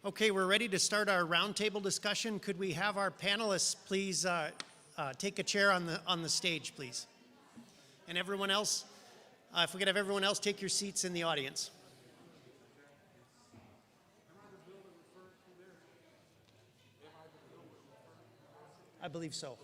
Okay, we're ready to start our roundtable discussion. Could we have our panelists please take a chair on the stage, please? And everyone else, if we could have everyone else take your seats in the audience. I believe so.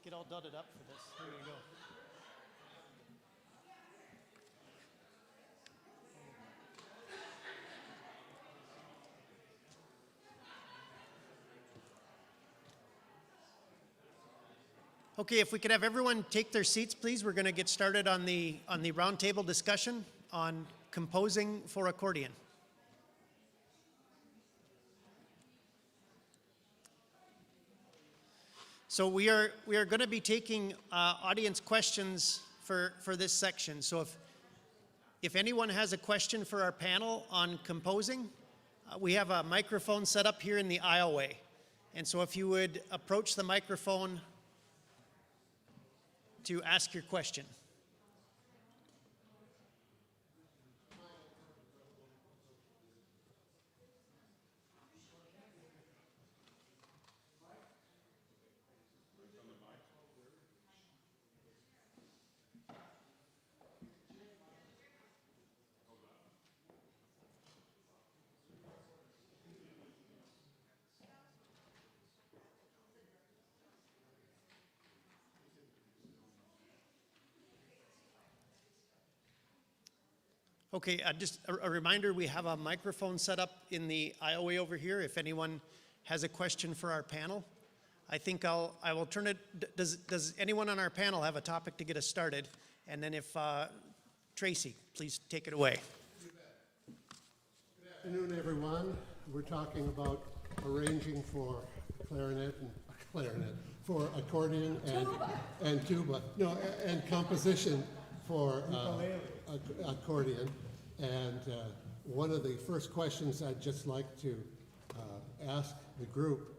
Get all dudded up for this. Here we go. Okay, if we could have everyone take their seats, please. We're going to get started on the roundtable discussion on composing for accordion. So we are going to be taking audience questions for this section. So if anyone has a question for our panel on composing, we have a microphone set up here in the aisleway. And so if you would approach the microphone to ask your question. Okay, just a reminder, we have a microphone set up in the aisleway over here. If anyone has a question for our panel, I think I will turn it. Does anyone on our panel have a topic to get us started? And then if Tracy, please take it away. Good afternoon, everyone. We're talking about arranging for clarinet, for accordion and tuba. No, and composition for accordion. And one of the first questions I'd just like to ask the group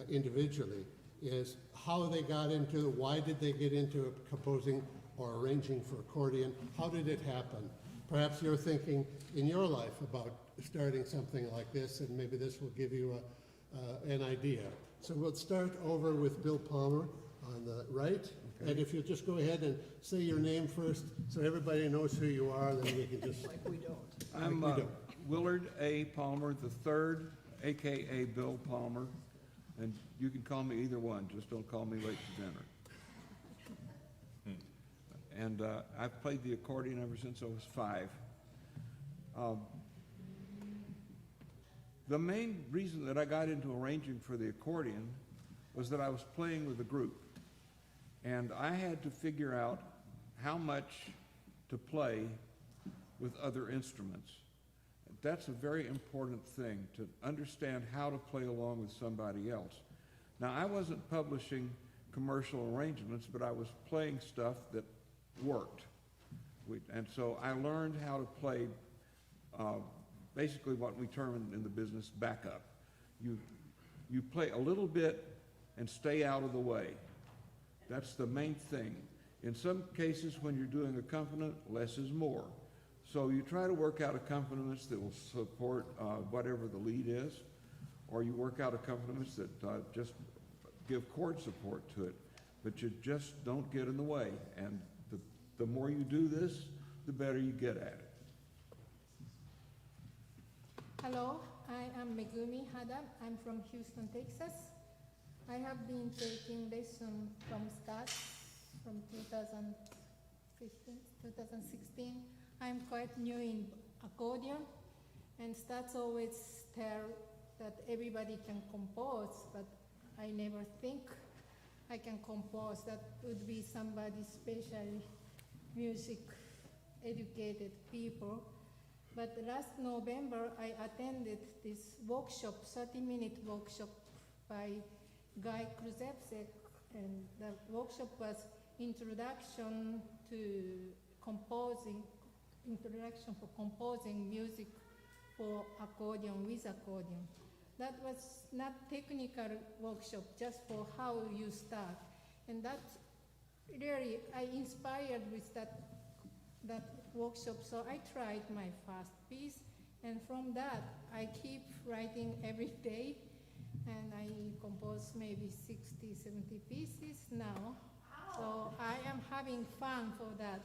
individually is how they got into, why did they get into composing or arranging for accordion? How did it happen? Perhaps you're thinking in your life about starting something like this, and maybe this will give you an idea. So we'll start over with Bill Palmer on the right. Okay. And if you'll just go ahead and say your name first so everybody knows who you are, then we can just... Like we don't. I'm Willard A. Palmer III, a.k.a. Bill Palmer. And you can call me either one, just don't call me late to dinner. And I've played the accordion ever since I was 5. The main reason that I got into arranging for the accordion was that I was playing with a group. And I had to figure out how much to play with other instruments. That's a very important thing, to understand how to play along with somebody else. Now, I wasn't publishing commercial arrangements, but I was playing stuff that worked. And so I learned how to play basically what we term in the business backup. You play a little bit and stay out of the way. That's the main thing. In some cases, when you're doing accompaniment, less is more. So you try to work out accompaniments that will support whatever the lead is, or you work out accompaniments that just give chord support to it, but you just don't get in the way. And the more you do this, the better you get at it. Hello, I am Megumi Hada. I'm from Houston, Texas. I have been taking lessons from Stas from 2016. I'm quite new in accordion, and Stas always tell that everybody can compose, but I never think I can compose. That would be somebody specially music educated people. But last November, I attended this workshop, 30-minute workshop by Guy Kruzewski, and the workshop was introduction for composing music for accordion with accordion. That was not technical workshop, just for how you start. And that really, I inspired with that workshop, so I tried my first piece, and from that, I keep writing every day, and I compose maybe 60, 70 pieces now. So I am having fun for that.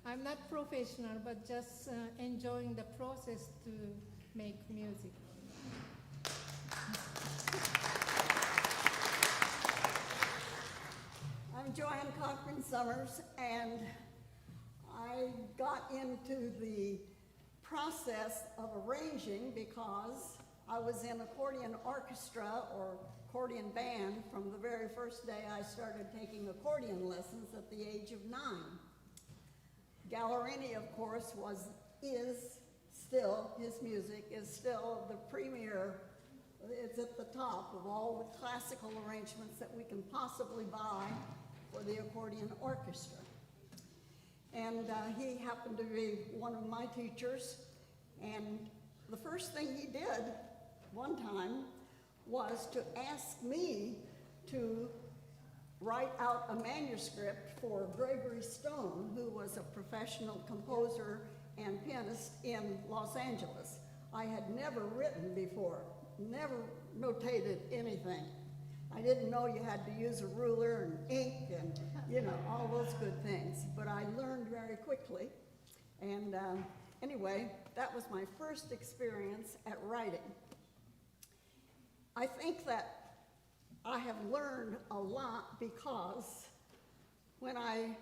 I'm not professional, but just enjoying the process to make music. I'm Joanne Cochran Sommers, and I got into the process of arranging because I was in accordion orchestra or accordion band from the very first day I started taking accordion lessons at the age of 9. Gallerini, of course, his music is still the premier. It's at the top of all the classical arrangements that we can possibly buy for the accordion orchestra. And he happened to be one of my teachers, and the first thing he did one time was to ask me to write out a manuscript for Gregory Stone, who was a professional composer and pianist in Los Angeles. I had never written before, never notated anything. I didn't know you had to use a ruler and ink and, all those good things. But I learned very quickly. And anyway, that was my first experience at writing. I think that I have learned a lot because when I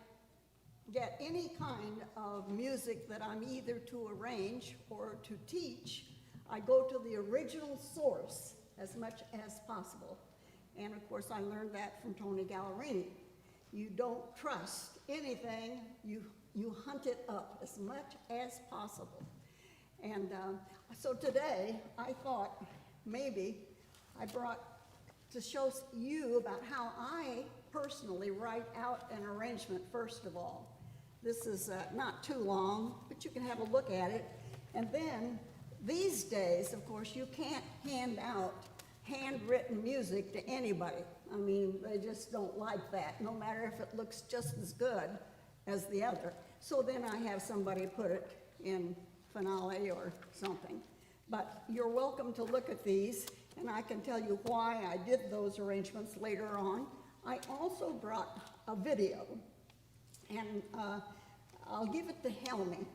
get any kind of music that I'm either to arrange or to teach, I go to the original source as much as possible. And of course, I learned that from Tony Gallerini. You don't trust anything, you hunt it up as much as possible. And so today, I thought maybe I brought to show you about how I personally write out an arrangement, first of all. This is not too long, but you can have a look at it. And then, these days, of course, you can't hand out handwritten music to anybody. I mean, they just don't like that, no matter if it looks just as good as the other. So then I have somebody put it in Finale or something. But you're welcome to look at these, and I can tell you why I did those arrangements later on. I also brought a video, and I'll give it to Helmi,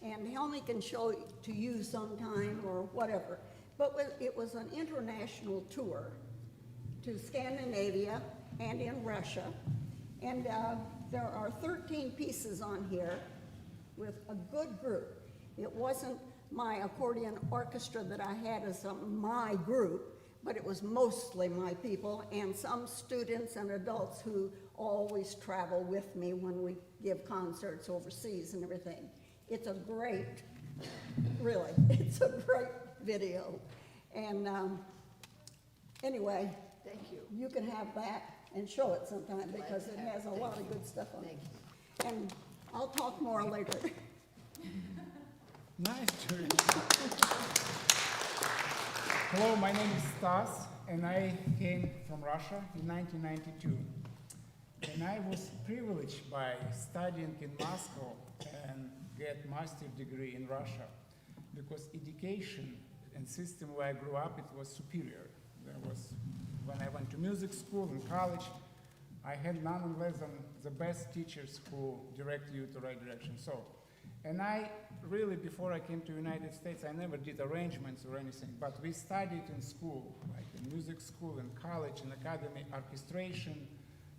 and Helmi can show it to you sometime or whatever. But it was an international tour to Scandinavia and in Russia, and there are 13 pieces on here with a good group. It wasn't my accordion orchestra that I had as my group, but it was mostly my people and some students and adults who always travel with me when we give concerts overseas and everything. It's a great, really, it's a great video. And anyway, thank you. You can have that and show it sometime because it has a lot of good stuff on it. And I'll talk more later. Nice to meet you. Hello, my name is Stas, and I came from Russia in 1992. And I was privileged by studying in Moscow and get master's degree in Russia, because education and system where I grew up, it was superior. There was, when I went to music school and college, I had none less than the best teachers who direct you to the right direction. So, and I really, before I came to the United States, I never did arrangements or anything, but we studied in school, like in music school, in college, in academy, orchestration,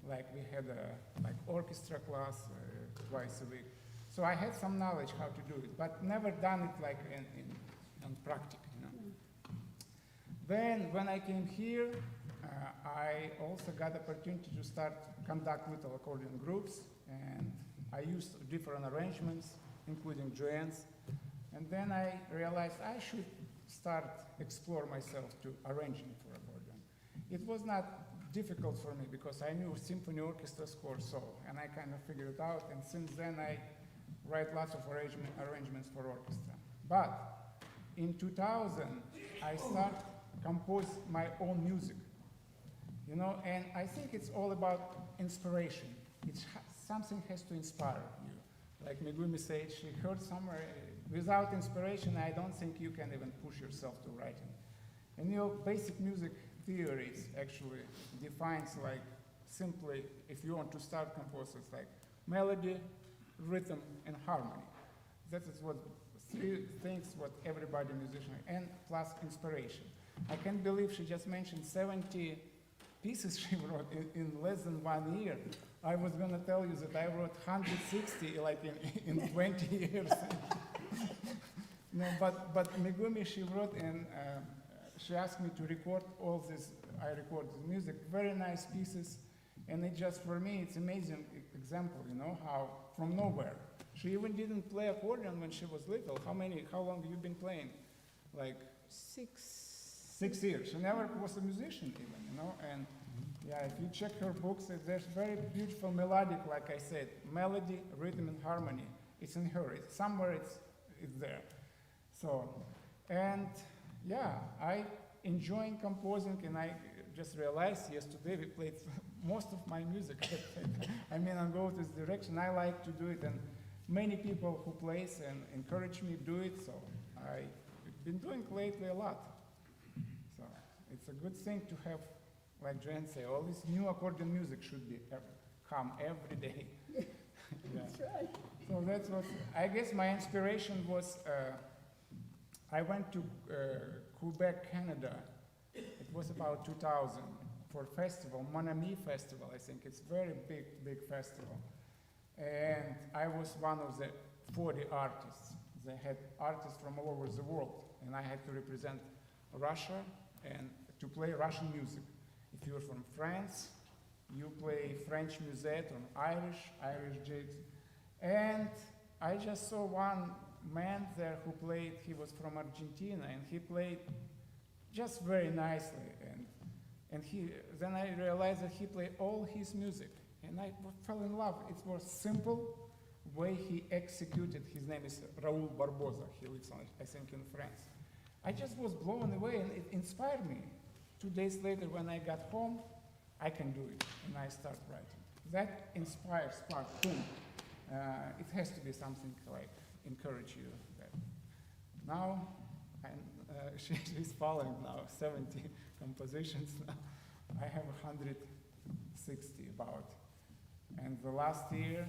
like we had a orchestra class twice a week. So I had some knowledge how to do it, but never done it like in practice, Then when I came here, I also got the opportunity to start conduct little accordion groups, and I used different arrangements, including Joanne's. And then I realized I should start explore myself to arranging for accordion. It was not difficult for me because I knew symphony orchestra score solo, and I kind of figured it out, and since then I write lots of arrangements for orchestra. But in 2000, I start compose my own music, you know, and I think it's all about inspiration. Something has to inspire you. Like Megumi said, she heard somewhere, without inspiration, I don't think you can even push yourself to writing. And you know, basic music theories actually defines like simply, if you want to start composing, it's like melody, rhythm, and harmony. That is what three things what everybody musician, and plus inspiration. I can't believe she just mentioned 70 pieces she wrote in less than 1 year. I was gonna tell you that I wrote 160 like in 20 years. No, but Megumi, she wrote and she asked me to record all this. I recorded music, very nice pieces, and it just, for me, it's amazing example, you know, how from nowhere. She even didn't play accordion when she was little. How long have you been playing? Like 6 years. She never was a musician even, you know, and yeah, if you check her books, there's very beautiful melodic, like I said, melody, rhythm, and harmony. It's in her, somewhere it's there. So, and yeah, I enjoying composing, and I just realized yesterday we played most of my music. I mean, I go this direction, I like to do it, and many people who plays and encourage me to do it, so I've been doing lately a lot. So it's a good thing to have, like Joanne said, all this new accordion music should be come every day. Yeah. That's right. So that's what, I guess my inspiration was, I went to Quebec, Canada. It was about 2000 for a festival, Mon Ami Festival, I think. It's very big festival. And I was one of the 40 artists. They had artists from all over the world, and I had to represent Russia and to play Russian music. If you're from France, you play French musette, or Irish jigs. And I just saw one man there who played, he was from Argentina, and he played just very nicely. And then I realized that he played all his music, and I fell in love. It was simple way he executed. His name is Raoul Barbosa. He lives, I think, in France. I just was blown away, and it inspired me. 2 days later, when I got home, I can do it, and I start writing. That inspires, spark, boom. It has to be something like encourage you. Now, she's following now 70 compositions. I have 160 about. And the last year,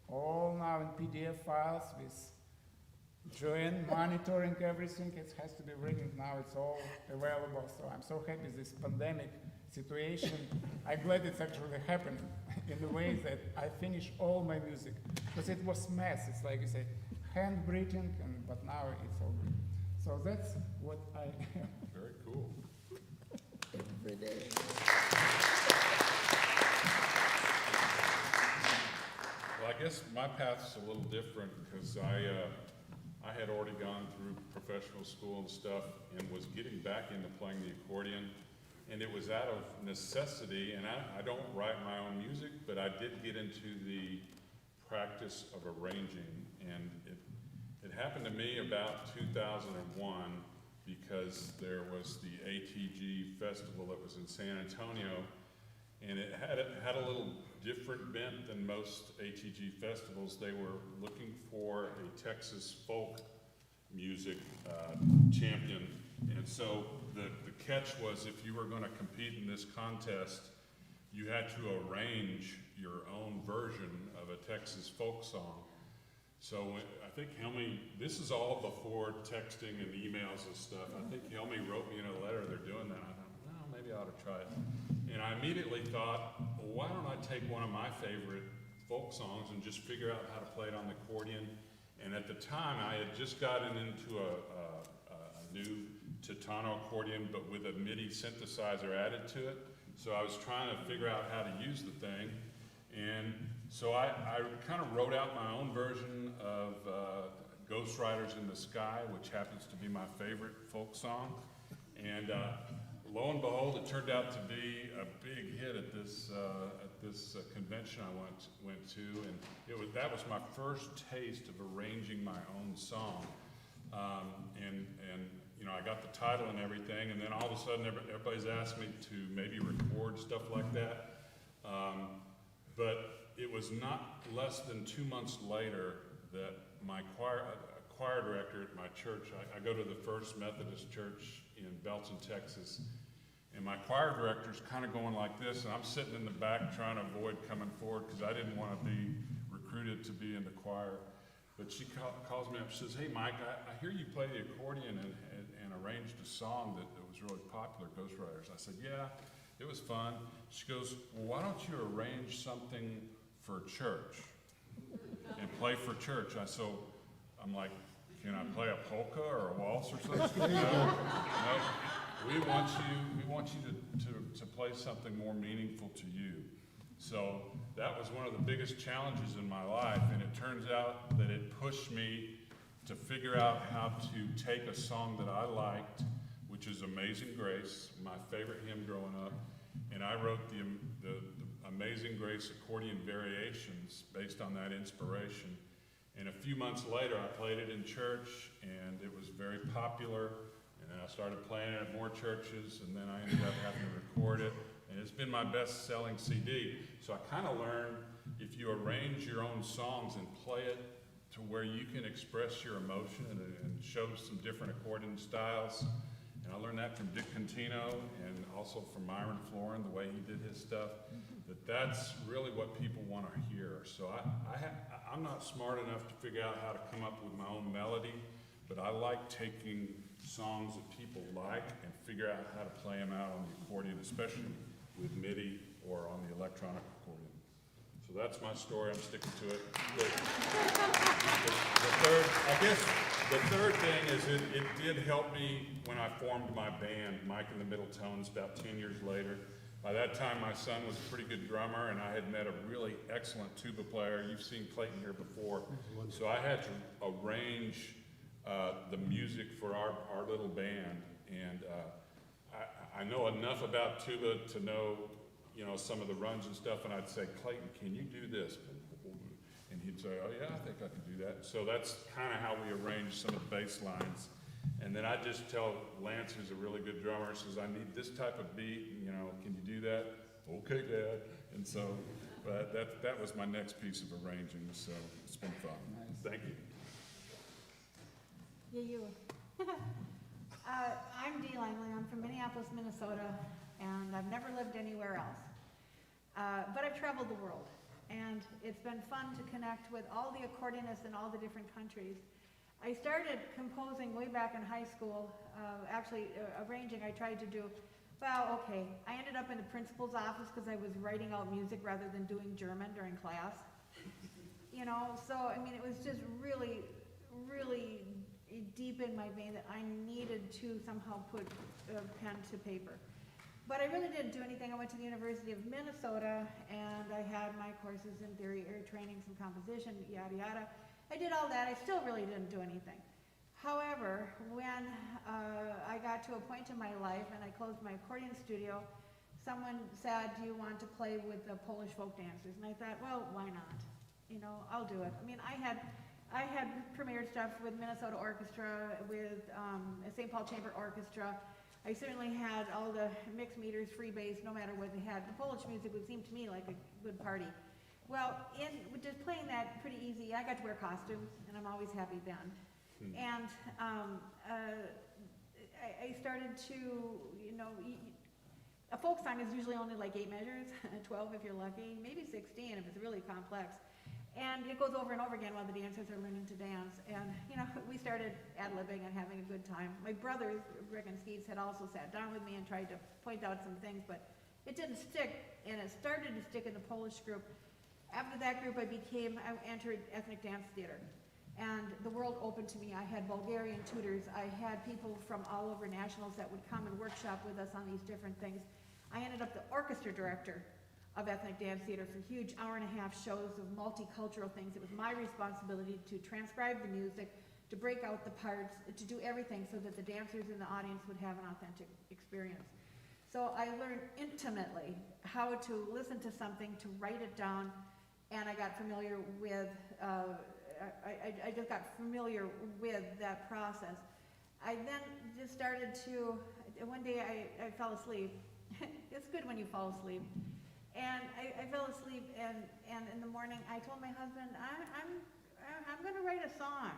all now in PDF files with Joanne monitoring everything. It has to be written now. It's all available. So I'm so happy this pandemic situation. I'm glad it's actually happened in the way that I finish all my music. Because it was mess. It's like you say, handwritten, but now it's all good. So that's what I am. Very cool. Every day. Well, I guess my path's a little different because I had already gone through professional school and stuff and was getting back into playing the accordion. And it was out of necessity, and I don't write my own music, but I did get into the practice of arranging. And it happened to me about 2001 because there was the ATG festival that was in San Antonio, and it had a little different bent than most ATG festivals. They were looking for a Texas folk music champion, and so the catch was if you were going to compete in this contest, you had to arrange your own version of a Texas folk song. So I think Helmi, this is all before texting and emails and stuff. I think Helmi wrote me in a letter, they're doing that. I thought, well, maybe I ought to try it. And I immediately thought, well, why don't I take one of my favorite folk songs and just figure out how to play it on the accordion. And at the time, I had just gotten into a new Titano accordion, but with a MIDI synthesizer added to it. So I was trying to figure out how to use the thing. And so I kind of wrote out my own version of Ghost Riders in the Sky, which happens to be my favorite folk song. And lo and behold, it turned out to be a big hit at this convention I went to, and that was my first taste of arranging my own song. And you know, I got the title and everything, and then all of a sudden everybody's asked me to maybe record stuff like that. But it was not less than 2 months later that my choir director at my church, I go to the First Methodist Church in Belton, Texas, and my choir director's kind of going like this, and I'm sitting in the back trying to avoid coming forward because I didn't want to be recruited to be in the choir. But she calls me up, she says, "Hey Mike, I hear you play the accordion and arranged a song that was really popular, Ghostwriters." I said, "Yeah, it was fun." She goes, "Well, why don't you arrange something for church and play for church?" I'm like, "Can I play a polka or a waltz or something?" No, we want you to play something more meaningful to you. So that was one of the biggest challenges in my life, and it turns out that it pushed me to figure out how to take a song that I liked, which is Amazing Grace, my favorite hymn growing up, and I wrote the Amazing Grace accordion variations based on that inspiration. And a few months later, I played it in church, and it was very popular, and then I started playing it at more churches, and then I ended up having to record it, and it's been my best-selling CD. So I kind of learned if you arrange your own songs and play it to where you can express your emotion and show some different accordion styles. And I learned that from Dick Contino and also from Myron Florin, the way he did his stuff, that's really what people want to hear. So I'm not smart enough to figure out how to come up with my own melody, but I like taking songs that people like and figure out how to play them out on the accordion, especially with MIDI or on the electronic accordion. So that's my story. I'm sticking to it. The third thing is it did help me when I formed my band, Mike and the Middletones, about 10 years later. By that time, my son was a pretty good drummer, and I had met a really excellent tuba player. You've seen Clayton here before. So I had to arrange the music for our little band, and I know enough about tuba to know, you know, some of the runs and stuff, and I'd say, "Clayton, can you do this?" And he'd say, "Oh yeah, I think I can do that." So that's kind of how we arrange some of the bass lines. And then I just tell Lance, who's a really good drummer, says, "I need this type of beat, you know, can you do that?" "Okay, Dad." And so that was my next piece of arranging, so it's been fun. Nice. Thank you. Yeah, you. I'm Dee Langley. I'm from Minneapolis, Minnesota, and I've never lived anywhere else. But I've traveled the world, and it's been fun to connect with all the accordionists in all the different countries. I started composing way back in high school, arranging. I tried to do, I ended up in the principal's office because I was writing out music rather than doing German during class. You know, so I mean, it was just really, really deep in my vein that I needed to somehow put pen to paper. But I really didn't do anything. I went to the University of Minnesota, and I had my courses in theory, air training, some composition, yada yada. I did all that. I still really didn't do anything. However, when I got to a point in my life and I closed my accordion studio, someone said, "Do you want to play with the Polish folk dancers?" And I thought, well, why not? You know, I'll do it. I mean, I had premiered stuff with Minnesota Orchestra, with St. Paul Chamber Orchestra. I certainly had all the mixed meters, free bass, no matter what they had. The Polish music would seem to me like a good party. Well, in just playing that pretty easy, I got to wear costumes, and I'm always happy then. And I started to, you know, a folk song is usually only like 8 measures, 12 if you're lucky, maybe 16 if it's really complex. And it goes over and over again while the dancers are learning to dance. And, you know, we started ad-libbing and having a good time. My brothers, Rick and Skeets, had also sat down with me and tried to point out some things, but it didn't stick, and it started to stick in the Polish group. After that group, I entered ethnic dance theater, and the world opened to me. I had Bulgarian tutors. I had people from all over nationals that would come and workshop with us on these different things. I ended up the orchestra director of ethnic dance theater for huge hour-and-a-half shows of multicultural things. It was my responsibility to transcribe the music, to break out the parts, to do everything so that the dancers in the audience would have an authentic experience. So I learned intimately how to listen to something, to write it down, and I got familiar with, I just got familiar with that process. I then just started to, one day I fell asleep. It's good when you fall asleep. And I fell asleep, and in the morning I told my husband, I'm going to write a song.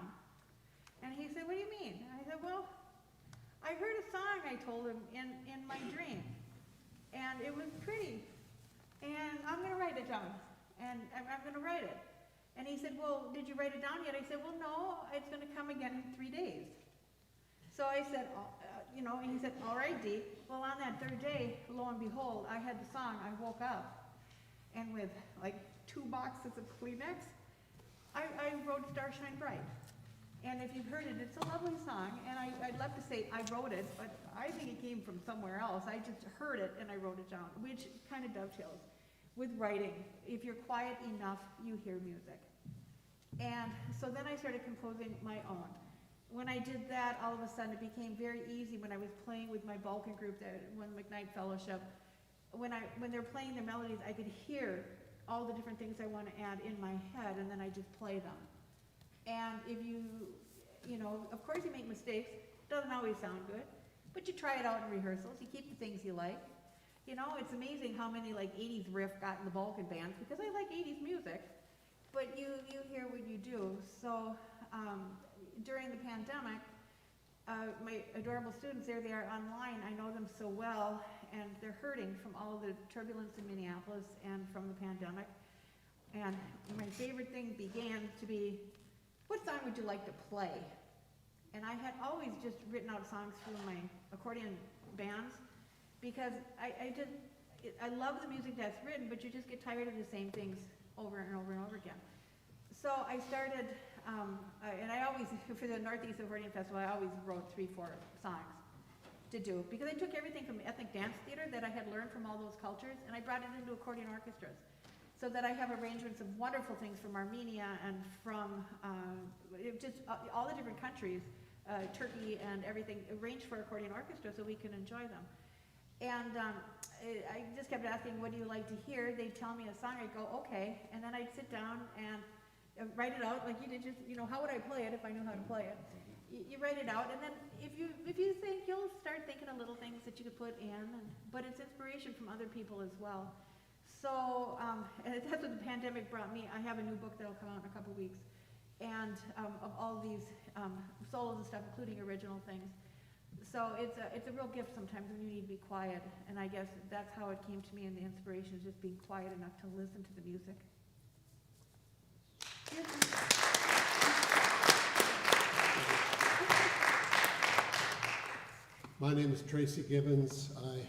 And he said, what do you mean? And I said, well, I heard a song, I told him, in my dream. And it was pretty. And I'm going to write it down. And I'm going to write it. And he said, well, did you write it down yet? I said, well, no, it's going to come again in 3 days. So I said, and he said, all right, Dee. Well, on that third day, lo and behold, I had the song. I woke up, and with like 2 boxes of Kleenex, I wrote Starshine Bright. And if you've heard it, it's a lovely song. And I'd love to say I wrote it, but I think it came from somewhere else. I just heard it and I wrote it down, which kind of dovetails with writing. If you're quiet enough, you hear music. And so then I started composing my own. When I did that, all of a sudden it became very easy when I was playing with my Balkan group that won the McKnight Fellowship. When they're playing their melodies, I could hear all the different things I want to add in my head, and then I just play them. And if of course you make mistakes, it doesn't always sound good, but you try it out in rehearsals, you keep the things you like. It's amazing how many like 80s riff got in the Balkan bands, because I like 80s music, but you hear what you do. So during the pandemic, my adorable students, there they are online, I know them so well, and they're hurting from all the turbulence in Minneapolis and from the pandemic. And my favorite thing began to be, what song would you like to play? And I had always just written out songs for my accordion bands, because I love the music that's written, but you just get tired of the same things over and over and over again. So I started, and I always, for the Northeast Accordion Festival, I always wrote 3-4 songs to do, because I took everything from ethnic dance theater that I had learned from all those cultures, and I brought it into accordion orchestras. So that I have arrangements of wonderful things from Armenia and from just all the different countries, Turkey and everything, arranged for accordion orchestra so we can enjoy them. And I just kept asking, what do you like to hear? They'd tell me a song, I'd go, okay, and then I'd sit down and write it out like you did. Just, how would I play it if I knew how to play it? You write it out, and then if you think, you'll start thinking of little things that you could put in, but it's inspiration from other people as well. So and that's what the pandemic brought me. I have a new book that'll come out in a couple weeks, and of all these solos and stuff, including original things. So it's a real gift sometimes when you need to be quiet, and I guess that's how it came to me, and the inspiration is just being quiet enough to listen to the music. My name is Tracy Gibbons. I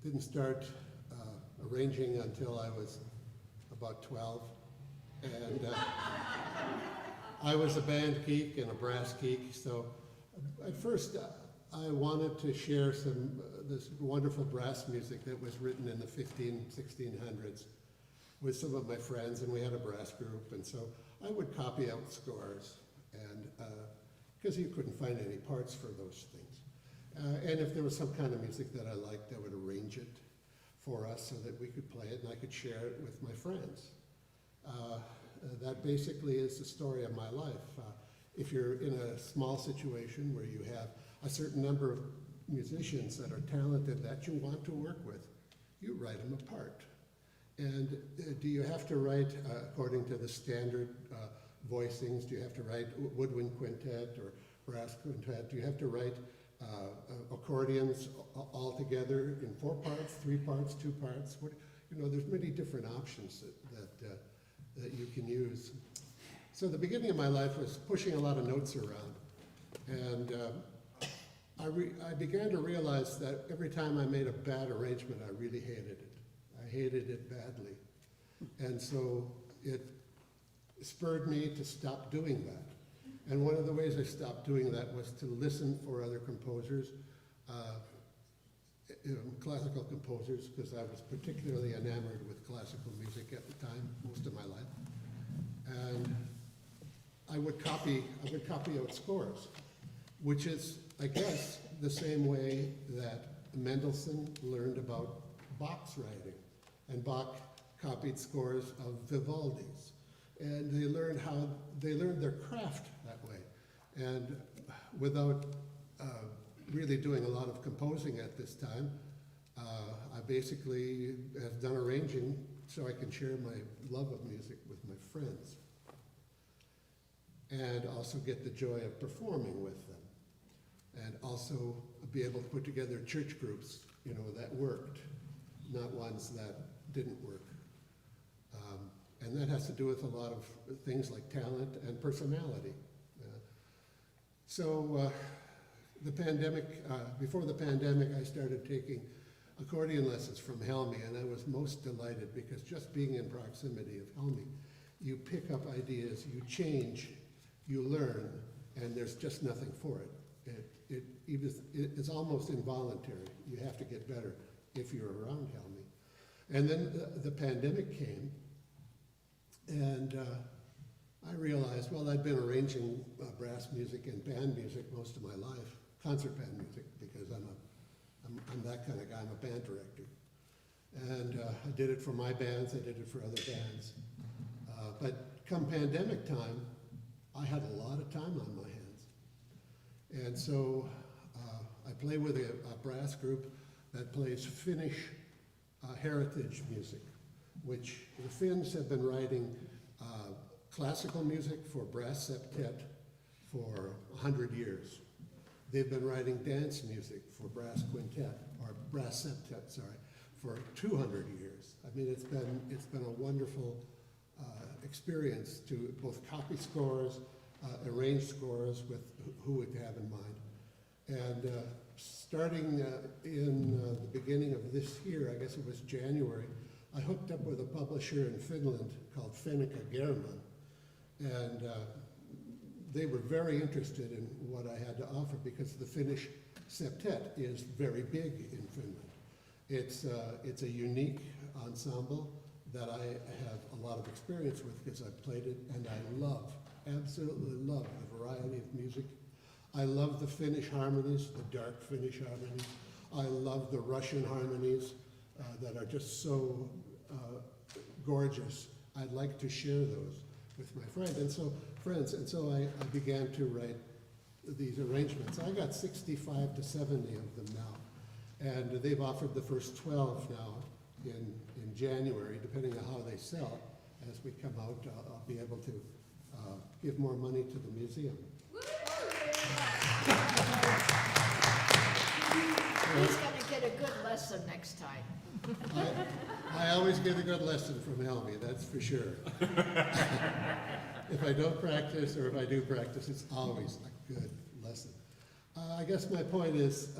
didn't start arranging until I was about 12, and I was a band geek and a brass geek. So at first I wanted to share this wonderful brass music that was written in the 1600s with some of my friends, and we had a brass group, and so I would copy out scores, and because you couldn't find any parts for those things. And if there was some kind of music that I liked, I would arrange it for us so that we could play it and I could share it with my friends. That basically is the story of my life. If you're in a small situation where you have a certain number of musicians that are talented that you want to work with, you write them apart. And do you have to write according to the standard voicings? Do you have to write woodwind quintet or brass quintet? Do you have to write accordions all together in 4 parts, 3 parts, 2 parts? There's many different options that you can use. So the beginning of my life was pushing a lot of notes around, and I began to realize that every time I made a bad arrangement, I really hated it. I hated it badly, and so it spurred me to stop doing that. And one of the ways I stopped doing that was to listen for other composers, classical composers, because I was particularly enamored with classical music at the time, most of my life. And I would copy out scores, which is, I guess, the same way that Mendelssohn learned about Bach's writing, and Bach copied scores of Vivaldi's. And they learned their craft that way. And without really doing a lot of composing at this time, I basically have done arranging so I can share my love of music with my friends. And also get the joy of performing with them. And also be able to put together church groups, you know, that worked, not ones that didn't work. And that has to do with a lot of things like talent and personality. So the pandemic, before the pandemic, I started taking accordion lessons from Helmi, and I was most delighted because just being in proximity of Helmi, you pick up ideas, you change, you learn, and there's just nothing for it. It's almost involuntary. You have to get better if you're around Helmi. And then the pandemic came, and I realized, well, I'd been arranging brass music and band music most of my life, concert band music, because I'm that kind of guy. I'm a band director. And I did it for my bands, I did it for other bands. But come pandemic time, I had a lot of time on my hands. And so I play with a brass group that plays Finnish heritage music, which the Finns have been writing classical music for brass septet for 100 years. They've been writing dance music for brass quintet, or brass septet, sorry, for 200 years. I mean, it's been a wonderful experience to both copy scores, arrange scores with who would have in mind. And starting in the beginning of this year, I guess it was January, I hooked up with a publisher in Finland called Fennica German, and they were very interested in what I had to offer because the Finnish septet is very big in Finland. It's a unique ensemble that I have a lot of experience with because I've played it, and I absolutely love the variety of music. I love the Finnish harmonies, the dark Finnish harmonies. I love the Russian harmonies that are just so gorgeous. I'd like to share those with my friends. And so I began to write these arrangements. I got 65 to 70 of them now. And they've offered the first 12 now in January, depending on how they sell. As we come out, I'll be able to give more money to the museum. He's going to get a good lesson next time. I always get a good lesson from Helmi, that's for sure. If I don't practice, or if I do practice, it's always a good lesson. I guess my point is,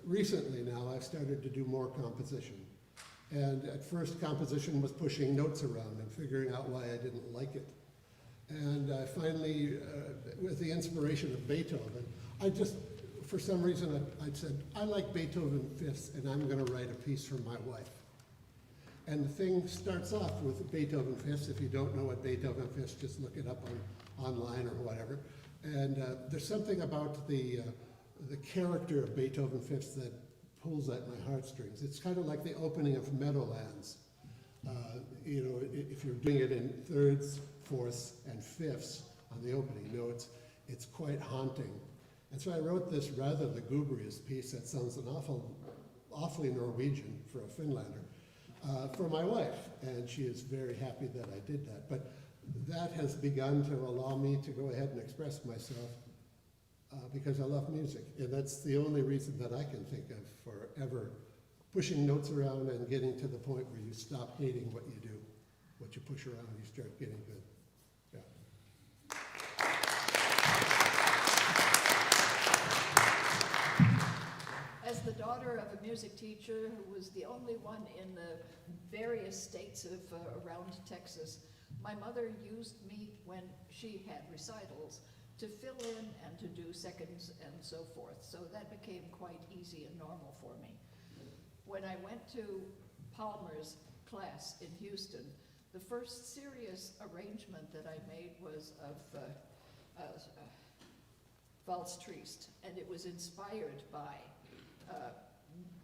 recently now, I've started to do more composition. And at first, composition was pushing notes around and figuring out why I didn't like it. And I finally, with the inspiration of Beethoven, I just, for some reason, I said, I like Beethoven fifths, and I'm going to write a piece for my wife. And the thing starts off with Beethoven fifths. If you don't know what Beethoven fifths, just look it up online or whatever. And there's something about the character of Beethoven fifths that pulls at my heartstrings. It's kind of like the opening of Meadowlands. You know, if you're doing it in thirds, fourths, and fifths on the opening notes, it's quite haunting. And so I wrote this rather lugubrious piece that sounds awfully Norwegian for a Finlander, for my wife, and she is very happy that I did that. But that has begun to allow me to go ahead and express myself because I love music, and that's the only reason that I can think of for ever pushing notes around and getting to the point where you stop hating what you do. What you push around, you start getting good. Yeah. As the daughter of a music teacher who was the only one in the various states of around Texas, my mother used me when she had recitals to fill in and to do seconds and so forth. So that became quite easy and normal for me. When I went to Palmer's class in Houston, the first serious arrangement that I made was of Valse Triste, and it was inspired by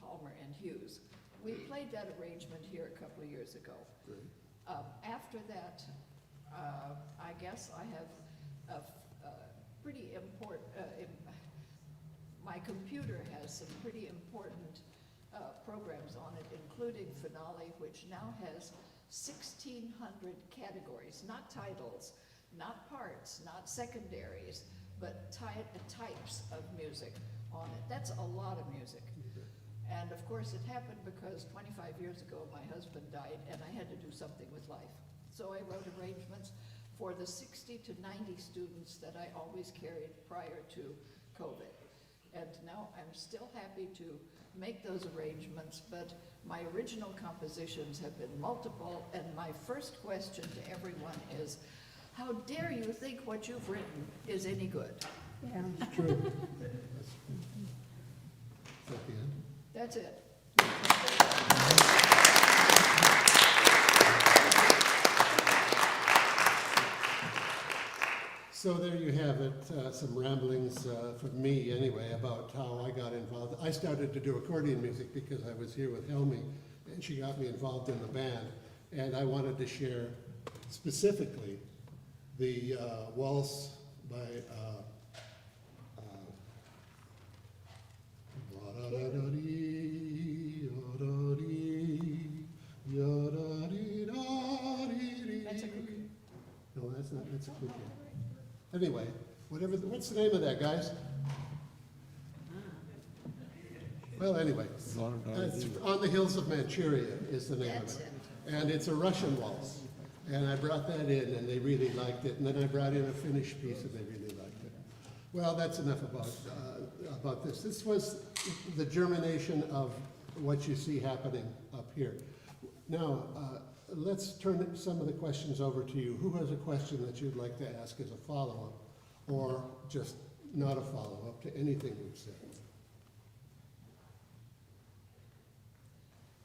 Palmer and Hughes. We played that arrangement here a couple of years ago. Great. After that, I guess I have a pretty important, my computer has some pretty important programs on it, including Finale, which now has 1,600 categories, not titles, not parts, not secondaries, but types of music on it. That's a lot of music. And of course, it happened because 25 years ago, my husband died, and I had to do something with life. So I wrote arrangements for the 60 to 90 students that I always carried prior to COVID. And now I'm still happy to make those arrangements, but my original compositions have been multiple, and my first question to everyone is, how dare you think what you've written is any good? Yeah. It's true. Is that the end? That's it. So there you have it, some ramblings from me anyway about how I got involved. I started to do accordion music because I was here with Helmi, and she got me involved in the band. And I wanted to share specifically the waltz by That's a cuckoo. No, that's not, that's a cuckoo. Anyway, what's the name of that, guys? Well, anyway, it's On the Hills of Manchuria is the name of That's it. it. And it's a Russian waltz. And I brought that in, and they really liked it. And then I brought in a Finnish piece, and they really liked it. Well, that's enough about this. This was the germination of what you see happening up here. Now, let's turn some of the questions over to you. Who has a question that you'd like to ask as a follow-up, or just not a follow-up to anything we've said?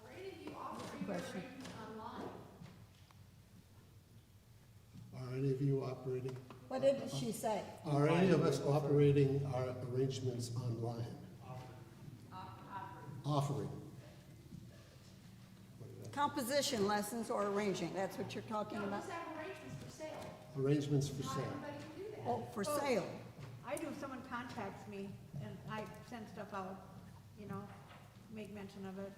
Are any of you offering your arrangements online? Are any of you operating? What did she say? Are any of us operating our arrangements online? Offering. Composition lessons or arranging, that's what you're talking about? Just have arrangements for sale. Arrangements for Not sale. everybody can do that. Oh, for sale. I do, if someone contacts me and I send stuff out, you know, make mention of it.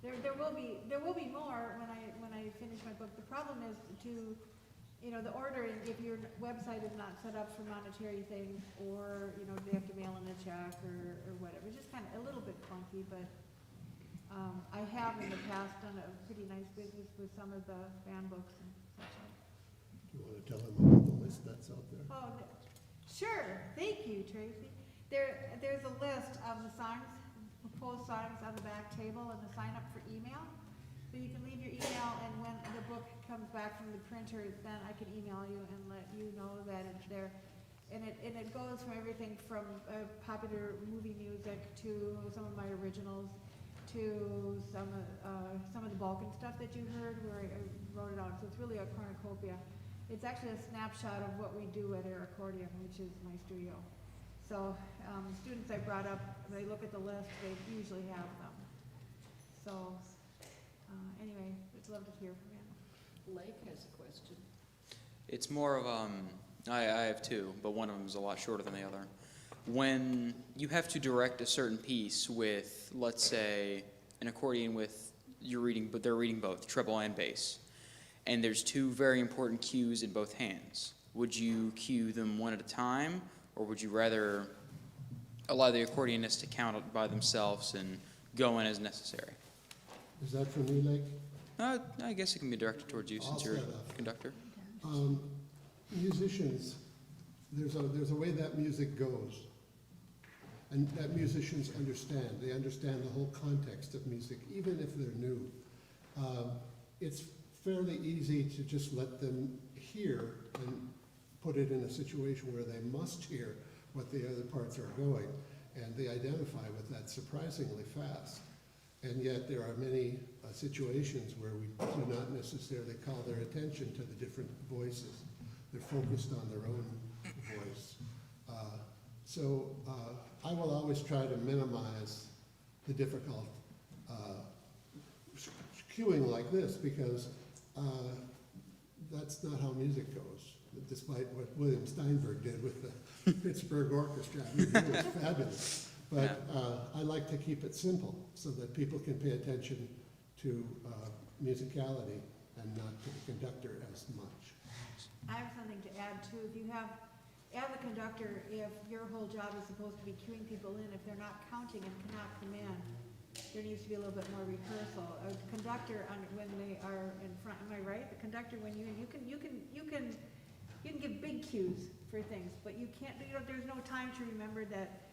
There will be more when I finish my book. The problem is to, you know, the ordering, if your website is not set up for monetary things, or, you know, they have to mail in a check or whatever. It's just kind of a little bit clunky, but I have in the past done a pretty nice business with some of the band books and such like. Do you want to tell them about the list that's out there? Oh, sure. Thank you, Tracy. There's a list of the songs, proposed songs on the back table, and the sign up for email. So you can leave your email, and when the book comes back from the printer, then I can email you and let you know that it's there. And it goes from everything from popular movie music to some of my originals, to some of the Balkan stuff that you heard where I wrote it out. So it's really a cornucopia. It's actually a snapshot of what we do at our Accordion, which is my studio. So students I brought up, they look at the list, they usually have them. So anyway, I'd love to hear from you. Lake has a question. It's more of, I have two, but one of them is a lot shorter than the other. When you have to direct a certain piece with, let's say, an accordion with, but they're reading both, treble and bass, and there's two very important cues in both hands, would you cue them one at a time, or would you rather allow the accordionist to count it by themselves and go in as necessary? Is that for me, Lake? I guess it can be directed towards you since I'll you're set up. a conductor. Musicians, there's a way that music goes, and that musicians understand. They understand the whole context of music, even if they're new. It's fairly easy to just let them hear and put it in a situation where they must hear what the other parts are going, and they identify with that surprisingly fast. And yet there are many situations where we do not necessarily call their attention to the different voices. They're focused on their own voice. So I will always try to minimize the difficult cueing like this, because that's not how music goes, despite what William Steinberg did with the Pittsburgh Orchestra. I mean, it was fabulous. But I like to keep it simple so that people can pay attention to musicality and not to the conductor as much. I have something to add too. If you have, as a conductor, if your whole job is supposed to be cueing people in, if they're not counting and cannot come in, there needs to be a little bit more rehearsal. A conductor, when they are in front, am I right? The conductor, when you can give big cues for things, but you can't. There's no time to remember that.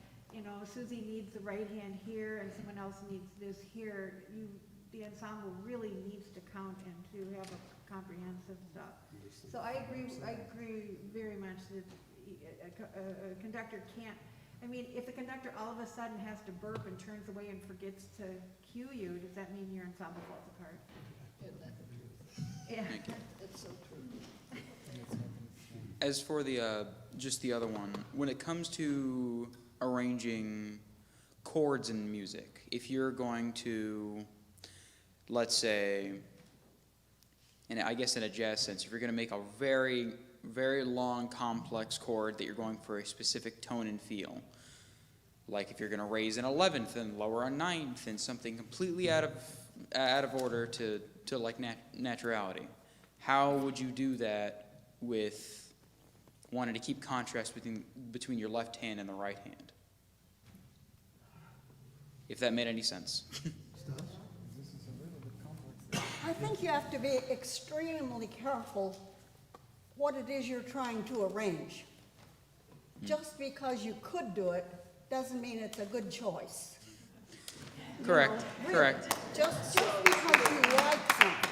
Suzi needs the right hand here, and someone else needs this here. The ensemble really needs to count and to have a comprehensive stuff. So I agree very much that a conductor can't. I mean, if the conductor all of a sudden has to burp and turns away and forgets to cue you, does that mean your ensemble falls apart? Yeah. It's so true. As for the just the other one, when it comes to arranging chords in music, if you're going to, let's say, and I guess in a jazz sense, if you're going to make a very, very long, complex chord that you're going for a specific tone and feel, like if you're going to raise an 11th and lower a 9th and something completely out of order to like naturality, how would you do that with wanting to keep contrast between your left hand and the right hand? If that made any sense. I think you have to be extremely careful what it is you're trying to arrange. Just because you could do it doesn't mean it's a good choice. Correct, Really, correct. Just because you like something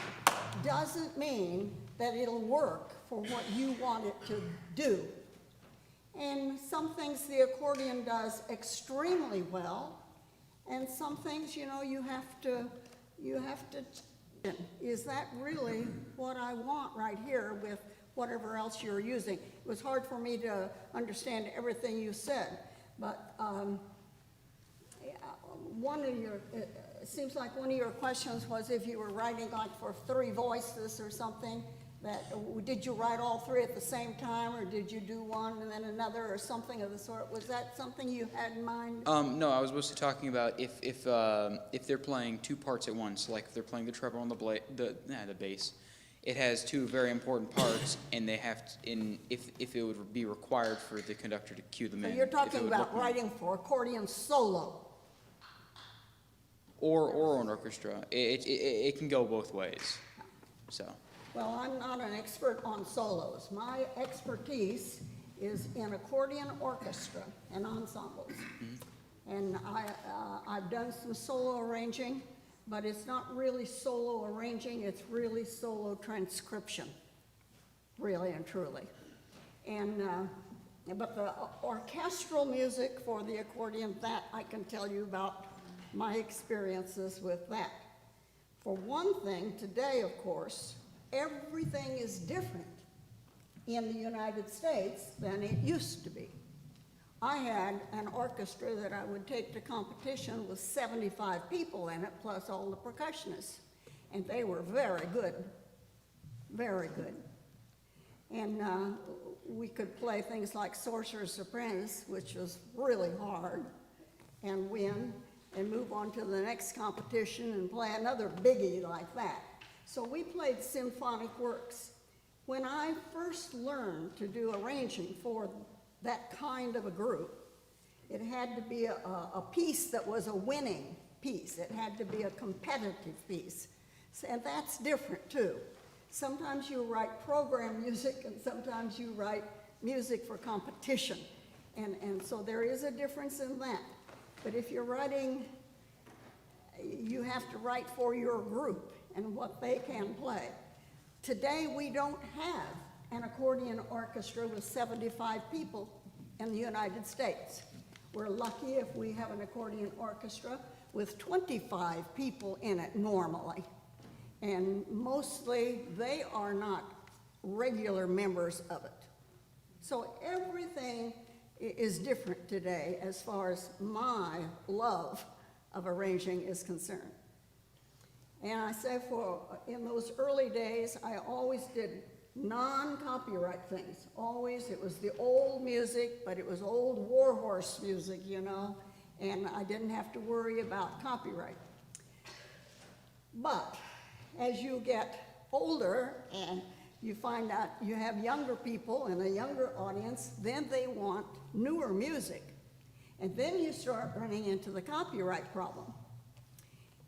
doesn't mean that it'll work for what you want it to do. And some things the accordion does extremely well, and some things, you have to, is that really what I want right here with whatever else you're using? It was hard for me to understand everything you said, but it seems like one of your questions was if you were writing like for 3 voices or something, did you write all 3 at the same time, or did you do one and then another, or something of the sort? Was that something you had in mind? No, I was mostly talking about if they're playing 2 parts at once, like if they're playing the treble and the bass, it has 2 very important parts, and they have to, if it would be required for the conductor to cue them So in. you're talking about writing for accordion solo. Or an orchestra. It can go both ways. So. Well, I'm not an expert on solos. My expertise is in accordion orchestra and ensembles. Mm-hmm. And I've done some solo arranging, but it's not really solo arranging, it's really solo transcription, really and truly. And, but the orchestral music for the accordion, that I can tell you about my experiences with that. For one thing, today, of course, everything is different in the United States than it used to be. I had an orchestra that I would take to competition with 75 people in it, plus all the percussionists. And they were very good, very good. And we could play things like Sorcerer's Apprentice, which was really hard, and win, and move on to the next competition and play another biggie like that. So we played symphonic works. When I first learned to do arranging for that kind of a group, it had to be a piece that was a winning piece. It had to be a competitive piece. And that's different too. Sometimes you write program music and sometimes you write music for competition. And so there is a difference in that. But if you're writing, you have to write for your group and what they can play. Today, we don't have an accordion orchestra with 75 people in the United States. We're lucky if we have an accordion orchestra with 25 people in it normally. And mostly, they are not regular members of it. So everything is different today as far as my love of arranging is concerned. And I say in those early days, I always did non-copyright things. Always, it was the old music, but it was old warhorse music, you know, and I didn't have to worry about copyright. But as you get older and you find out you have younger people and a younger audience, then they want newer music. And then you start running into the copyright problem.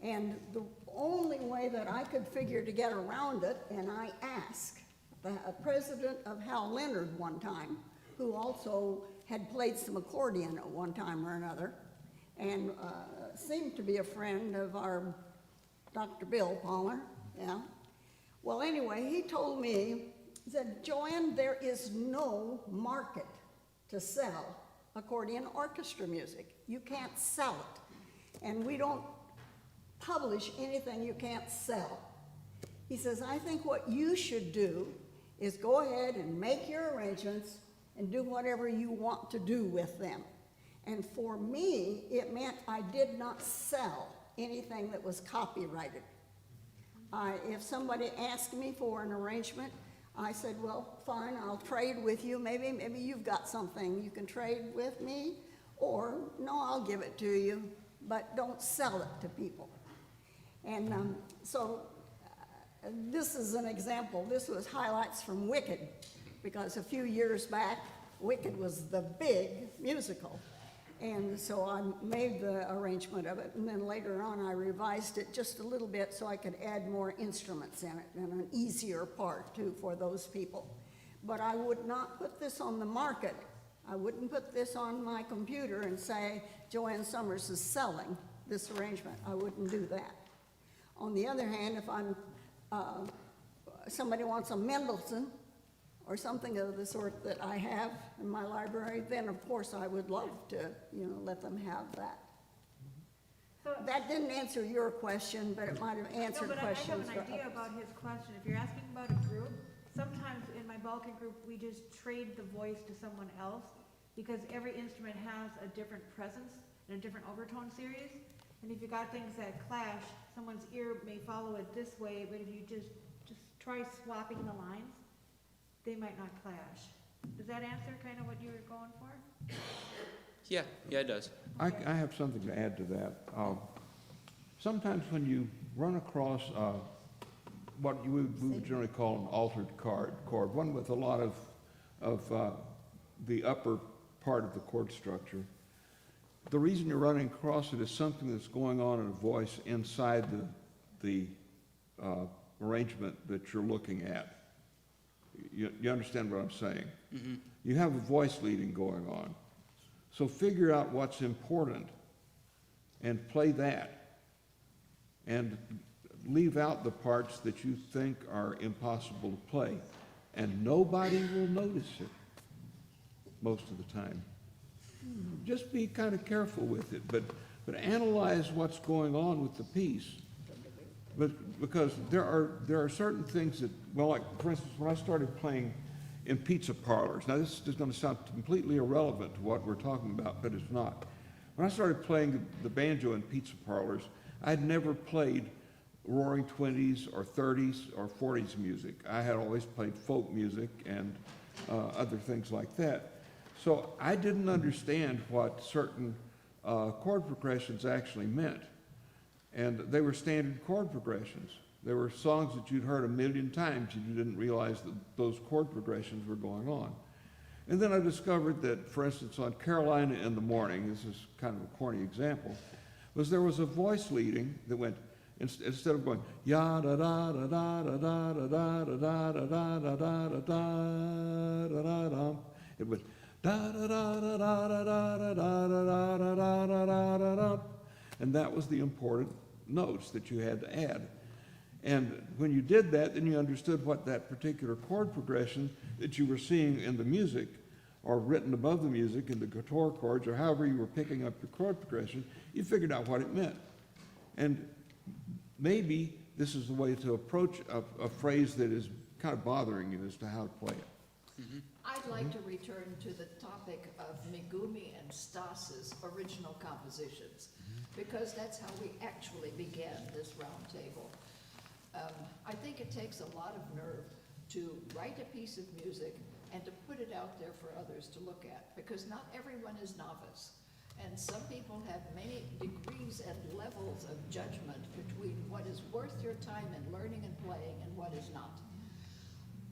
And the only way that I could figure to get around it, and I asked the president of Hal Leonard one time, who also had played some accordion at one time or another, and seemed to be a friend of our Dr. Bill Palmer, yeah. Well, anyway, he told me, he said, Joanne, there is no market to sell accordion orchestra music. You can't sell it. And we don't publish anything you can't sell. He says, I think what you should do is go ahead and make your arrangements and do whatever you want to do with them. And for me, it meant I did not sell anything that was copyrighted. If somebody asked me for an arrangement, I said, well, fine, I'll trade with you. Maybe you've got something you can trade with me, or no, I'll give it to you, but don't sell it to people. And this is an example. This was highlights from Wicked, because a few years back, Wicked was the big musical. And so I made the arrangement of it, and then later on I revised it just a little bit so I could add more instruments in it and an easier part too for those people. But I would not put this on the market. I wouldn't put this on my computer and say, Joanne Sommers is selling this arrangement. I wouldn't do that. On the other hand, if I'm, somebody wants a Middleton or something of the sort that I have in my library, then of course I would love to, you know, let them have that. So, That didn't answer your question, but it might have answered no, but I questions have an for idea others. about his question. If you're asking about a group, sometimes in my Balkan group, we just trade the voice to someone else because every instrument has a different presence and a different overtone series. And if you got things that clash, someone's ear may follow it this way, but if you just try swapping the lines, they might not clash. Does that answer kind of what you were going for? Yeah, it does. I have something to add to that. Sometimes when you run across what we would generally call an altered chord, one with a lot of the upper part of the chord structure, the reason you're running across it is something that's going on in a voice inside the arrangement that you're looking at. You understand what I'm saying? Mm-hmm. You have a voice leading going on. So figure out what's important and play that. And leave out the parts that you think are impossible to play. And nobody will notice it most of the time. Just be kind of careful with it, but analyze what's going on with the piece. But because there are certain things that, well, like for instance, when I started playing in pizza parlors, now this is going to sound completely irrelevant to what we're talking about, but it's not. When I started playing the banjo in pizza parlors, I'd never played Roaring 20s or 30s or 40s music. I had always played folk music and other things like that. So I didn't understand what certain chord progressions actually meant. And they were standard chord progressions. They were songs that you'd heard a million times and you didn't realize that those chord progressions were going on. And then I discovered that, for instance, on Carolina in the Morning, this is kind of a corny example, there was a voice leading that went, instead of going ya da da da da da da da da da da da da da da da da, it went da da da da da da da da da da da da da, and that was the important notes that you had to add. And when you did that, then you understood what that particular chord progression that you were seeing in the music or written above the music in the guitar chords or however you were picking up your chord progression, you figured out what it meant. And maybe this is the way to approach a phrase that is kind of bothering you as to how to play it. I'd like to return to the topic of Megumi and Stas's original compositions, because that's how we actually began this roundtable. I think it takes a lot of nerve to write a piece of music and to put it out there for others to look at, because not everyone is novice. And some people have many degrees and levels of judgment between what is worth your time in learning and playing and what is not.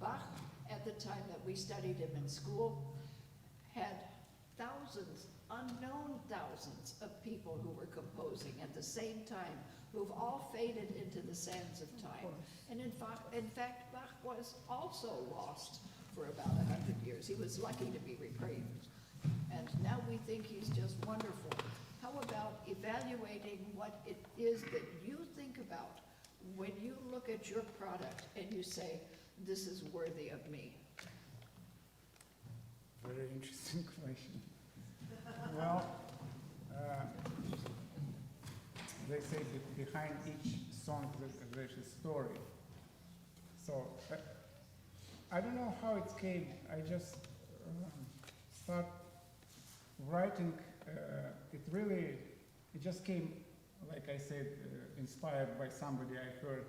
Bach, at the time that we studied him in school, had thousands, unknown thousands of people who were composing at the same time, who've all faded into the sands of time. And in fact, Bach was also lost for about 100 years. He was lucky to be reprieved. And now we think he's just wonderful. How about evaluating what it is that you think about when you look at your product and you say, this is worthy of me? Very interesting question. Well, they say that behind each song there's a story. So I don't know how it came. I just start writing. It just came, like I said, inspired by somebody I heard.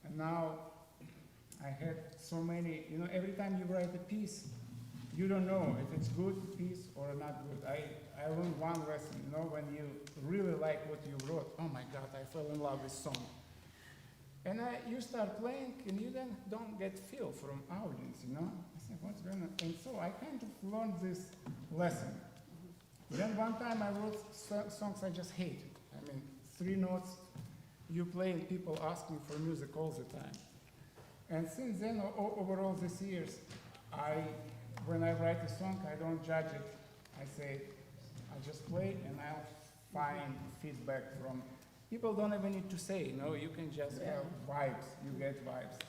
And now I had so many, every time you write a piece, you don't know if it's good piece or not good. I learned one lesson, when you really like what you wrote, oh my God, I fell in love with song. And you start playing and you then don't get feel from audience, I said, what's going on? And so I kind of learned this lesson. Then one time I wrote songs I just hate. 3 notes, you play and people asking for music all the time. And since then, over all these years, when I write a song, I don't judge it. I say, I just play and I'll find feedback from, people don't even need to say, you can just have vibes, you get vibes.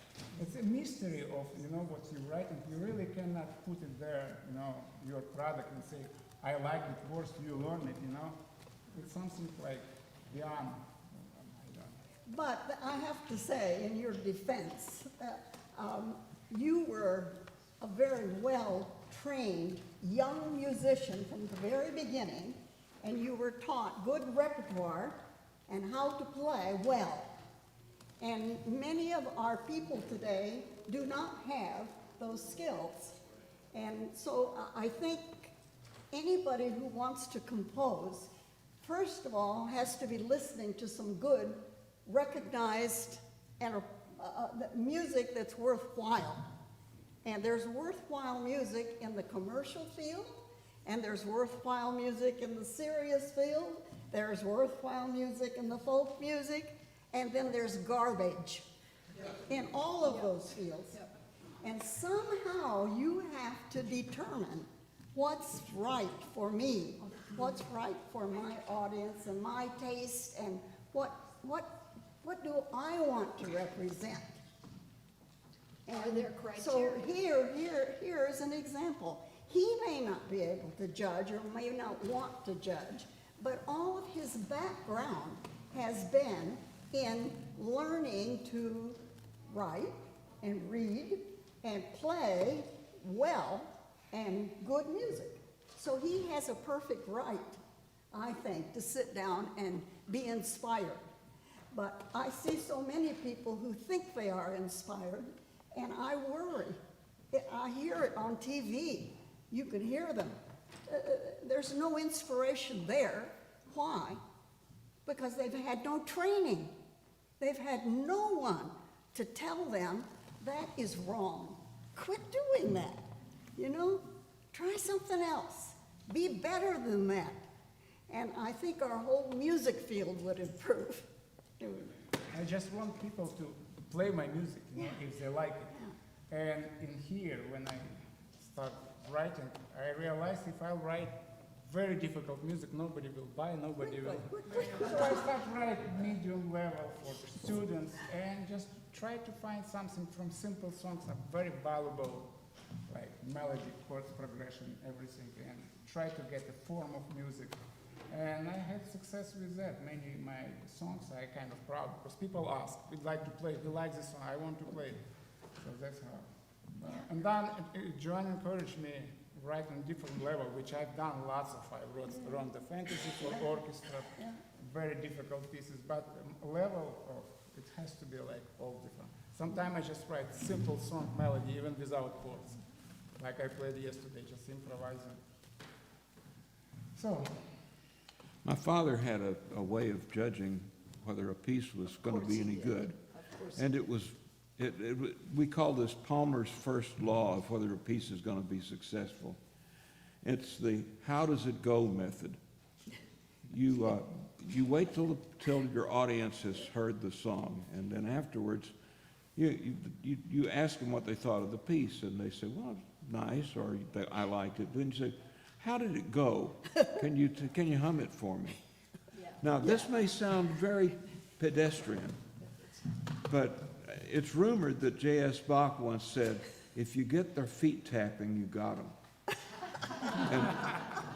It's a mystery of, what you write, and you really cannot put it there, your product and say, I like it worse, you learn it, It's something like beyond, I don't know. But I have to say, in your defense, you were a very well-trained young musician from the very beginning, and you were taught good repertoire and how to play well. And many of our people today do not have those skills. And so I think anybody who wants to compose, first of all, has to be listening to some good, recognized and music that's worthwhile. And there's worthwhile music in the commercial field, and there's worthwhile music in the serious field, there's worthwhile music in the folk music, and then there's garbage in all of those fields. And somehow you have to determine what's right for me, what's right for my audience and my taste, and what do I want to represent? Are there criteria? So here is an example. He may not be able to judge or may not want to judge, but all of his background has been in learning to write and read and play well and good music. So he has a perfect right, I think, to sit down and be inspired. But I see so many people who think they are inspired, and I worry. I hear it on TV. You can hear them. There's no inspiration there. Why? Because they've had no training. They've had no one to tell them that is wrong. Quit doing that. Try something else. Be better than that. And I think our whole music field would improve. I just want people to play my music, if they like it. And in here, when I start writing, I realized if I write very difficult music, nobody will buy, nobody will. So I start writing medium level for students and just try to find something from simple songs are very valuable, like melody, chords, progression, everything, and try to get a form of music. And I had success with that. Many of my songs I kind of proud because people ask, we'd like to play, we like this song, I want to play it. So that's how. And then Joan encouraged me write on different level, which I've done lots of. I wrote the fantasy for orchestra, very difficult pieces, but level of it has to be like all different. Sometimes I just write simple song melody even without chords, like I played yesterday, just improvising. So, My father had a way of judging whether a piece was going to be any good. Of course. And we call this Palmer's first law of whether a piece is going to be successful. It's the how does it go method. You wait till your audience has heard the song, and then afterwards you ask them what they thought of the piece, and they say, well, nice, or I liked it. Then you say, how did it go? Can you hum it for me? Yeah. Now, this may sound very pedestrian, but it's rumored that J.S. Bach once said, if you get their feet tapping, you got them. And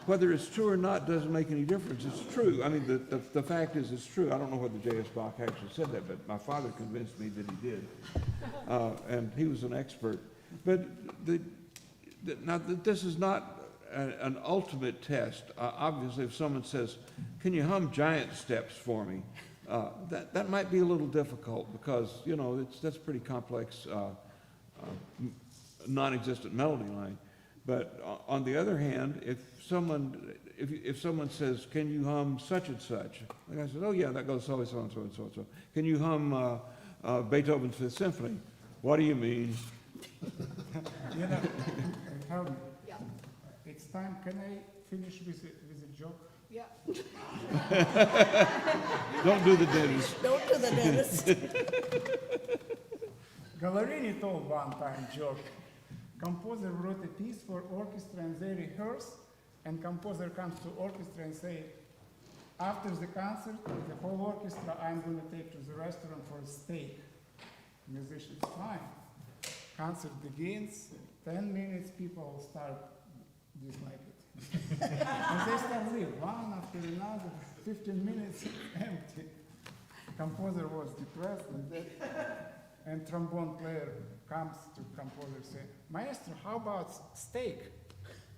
whether it's true or not doesn't make any difference. It's true. I mean, the fact is it's true. I don't know whether J.S. Bach actually said that, but my father convinced me that he did. And he was an expert. But now, this is not an ultimate test. Obviously, if someone says, can you hum Giant Steps for me? That might be a little difficult because, that's pretty complex, non-existent melody line. But on the other hand, if someone says, can you hum such and such? And I said, oh yeah, that goes so and so and so and so and so. Can you hum Beethoven's Fifth Symphony? What do you mean? Helmi, Yeah, it's time. Can I finish with a joke? yeah. Don't do the dentist. Don't do the dentist. Gallerini told one time joke. Composer wrote a piece for orchestra and they rehearse, and composer comes to orchestra and say, after the concert, the whole orchestra, I'm going to take to the restaurant for a steak. Musicians, fine. Concert begins, 10 minutes, people start dislike it. And they start leave, one after another, 15 minutes, empty. Composer was depressed and trombone player comes to composer and say, Maestro, how about steak?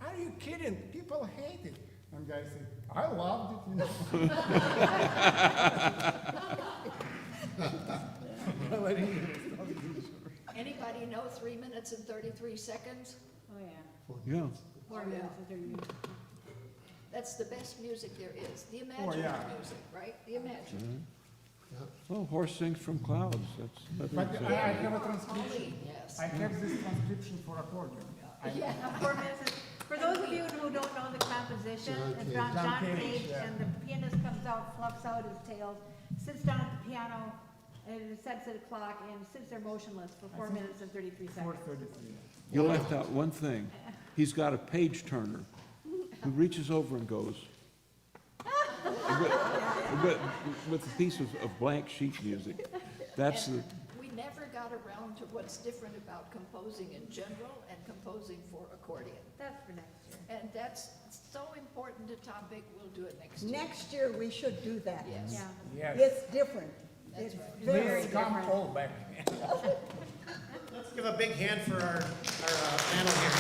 Are you kidding? People hate it. And guy said, I loved it, Anybody know 3 minutes and 33 seconds? Oh, yeah. Yeah. 4 minutes and 30 minutes. That's the best music there is. The imaginative yeah. music, right? The imaginative. Well, horse sings from clouds. That's But I have a transcription. Only, yes. I have this transcription for accordion. Yeah. 4 minutes. For those of you who don't know the composition, it's John John Cage, Cage, yeah. and the pianist comes out, fluffs out his tails, sits down at the piano, and it sets a clock, and sits there motionless for 4 minutes and 33 seconds. 4:33. You left out one thing. He's got a page turner who reaches over and goes, with a piece of blank sheet music. That's And the, we never got around to what's different about composing in general and composing for accordion. That's for next year. And that's so important a topic, we'll do it next year. Next year, we should do that. Yes. Yeah. Yes. It's different. That's It's right. very Please come different. all back. Let's give a big hand for our panel here.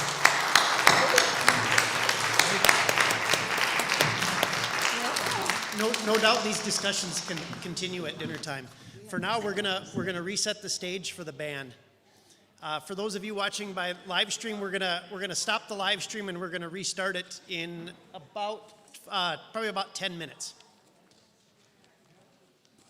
No doubt these discussions can continue at dinner time. For now, we're gonna reset the stage for the band. For those of you watching by live stream, we're gonna stop the live stream and we're gonna restart it in about probably about 10 minutes.